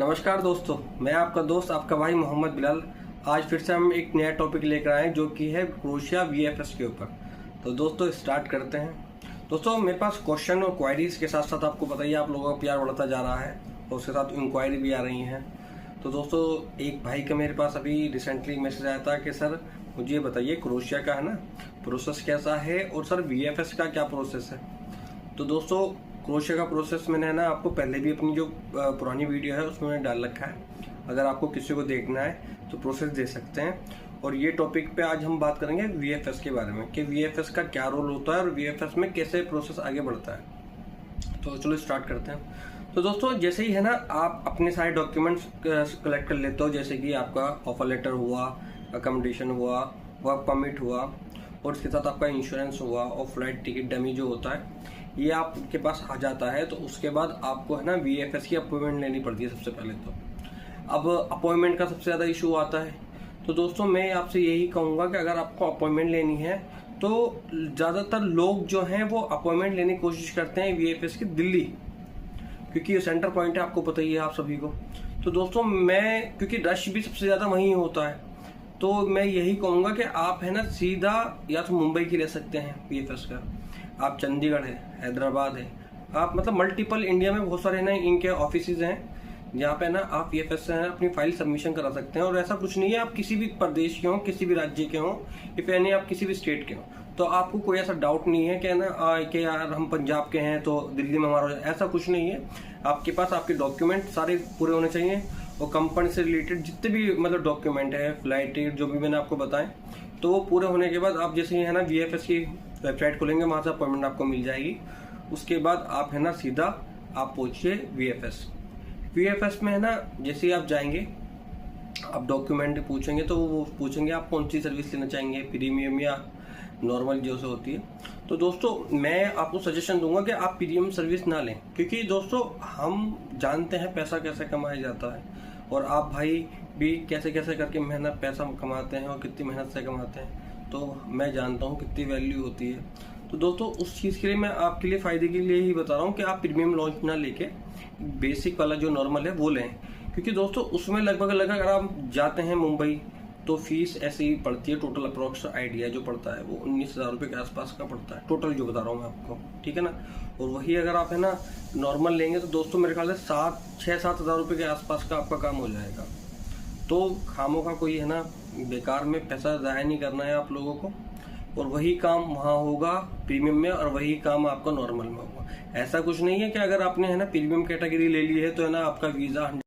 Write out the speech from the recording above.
नमस्कार दोस्तों, मैं आपका दोस्त आपका भाई मोहम्मद बिलाल। आज फिर से हम एक नया टॉपिक लेकर आए हैं जो कि है क्रोशिया वीएफएस के ऊपर। तो दोस्तों स्टार्ट करते हैं। दोस्तों मेरे पास क्वेश्चन और क्वायरीज के साथ साथ आपको बताइए आप लोगों का प्यार बढ़ता जा रहा है और उसके साथ इंक्वायरी भी आ रही हैं। तो दोस्तों एक भाई का मेरे पास अभी रिसेंटली मैसेज आया था कि सर मुझे बताइए क्रोशिया का है ना प्रोसेस कैसा है और सर वीएफएस का क्या प्रोसेस है। तो दोस्तों क्रोशिया का प्रोसेस मैंने है ना आपको पहले भी अपनी जो पुरानी वीडियो है उसमें मैंने डाल रखा है। अगर आपको किसी को देखना है तो प्रोसेस दे सकते हैं। और ये टॉपिक पे आज हम बात करेंगे वीएफएस के बारे में कि वीएफएस का क्या रोल होता है और वीएफएस में कैसे प्रोसेस आगे बढ़ता है। तो चलो स्टार्ट करते हैं। तो दोस्तों जैसे ही है ना आप अपने सारे डॉक्यूमेंट्स कलेक्ट कर लेते हो, जैसे कि आपका ऑफर लेटर हुआ, अकोमोडेशन हुआ, वर्क परमिट हुआ और इसके साथ आपका इंश्योरेंस हुआ और फ्लाइट टिकट डमी जो होता है ये आपके पास आ जाता है। तो उसके बाद आपको है ना वीएफएस की अपॉइंटमेंट लेनी पड़ती है सबसे पहले। तो अब अपॉइंटमेंट का सबसे ज़्यादा इशू आता है। तो दोस्तों मैं आपसे यही कहूँगा कि अगर आपको अपॉइंटमेंट लेनी है तो ज़्यादातर लोग जो हैं वो अपॉइंटमेंट लेने की कोशिश करते हैं वीएफएस की दिल्ली, क्योंकि ये सेंटर पॉइंट है, आपको पता ही है आप सभी को। तो दोस्तों मैं क्योंकि रश भी सबसे ज़्यादा वहीं होता है तो मैं यही कहूँगा कि आप है ना सीधा या तो मुंबई की ले सकते हैं वीएफएस का, आप चंडीगढ़ है, हैदराबाद है, आप मतलब मल्टीपल इंडिया में बहुत सारे ना इनके ऑफिसेज हैं जहाँ पे ना आप वीएफएस से अपनी फाइल सबमिशन करा सकते हैं। और ऐसा कुछ नहीं है आप किसी भी प्रदेश के हों, किसी भी राज्य के हों, इफ यानी आप किसी भी स्टेट के हों, तो आपको कोई ऐसा डाउट नहीं है कि ना कि यार हम पंजाब के हैं तो दिल्ली में हमारा हो जाए, ऐसा कुछ नहीं है। आपके पास आपके डॉक्यूमेंट सारे पूरे होने चाहिए और कंपनी से रिलेटेड जितने भी मतलब डॉक्यूमेंट है, फ्लाइट टिकट जो भी मैंने आपको बताएं, तो वो पूरे होने के बाद आप जैसे ही है ना वीएफएस की वेबसाइट खोलेंगे वहाँ से अपॉइंटमेंट आपको मिल जाएगी। उसके बाद आप है ना सीधा आप पहुँचिए वीएफएस में है ना। जैसे ही आप जाएंगे आप डॉक्यूमेंट पूछेंगे तो वो पूछेंगे आप कौन सी सर्विस लेना चाहेंगे, प्रीमियम या नॉर्मल जो से होती है। तो दोस्तों मैं आपको सजेशन दूंगा कि आप प्रीमियम सर्विस ना लें, क्योंकि दोस्तों हम जानते हैं पैसा कैसे कमाया जाता है और आप भाई भी कैसे कैसे करके मेहनत पैसा कमाते हैं और कितनी मेहनत से कमाते हैं। तो मैं जानता हूँ कितनी वैल्यू होती है। तो दोस्तों उस चीज़ के लिए मैं आपके लिए फ़ायदे के लिए ही बता रहा हूँ कि आप प्रीमियम लॉन्च ना लेके बेसिक वाला जो नॉर्मल है वो लें, क्योंकि दोस्तों उसमें लगभग अगर आप जाते हैं मुंबई तो फीस ऐसे ही पड़ती है। टोटल अप्रोक्स आइडिया जो पड़ता है वो 19,000 रुपये के आसपास का पड़ता है, टोटल जो बता रहा हूँ मैं आपको, ठीक है ना। और वही अगर आप है ना नॉर्मल लेंगे तो दोस्तों मेरे ख्याल से 6-7 हज़ार रुपये के आसपास का आपका काम हो जाएगा। तो खामों का कोई है ना बेकार में पैसा ज़ाया नहीं करना है आप लोगों को, और वही काम वहाँ होगा प्रीमियम में और वही काम आपका नॉर्मल में होगा। ऐसा कुछ नहीं है कि अगर आपने है ना प्रीमियम कैटेगरी ले ली है तो है ना आपका वीज़ा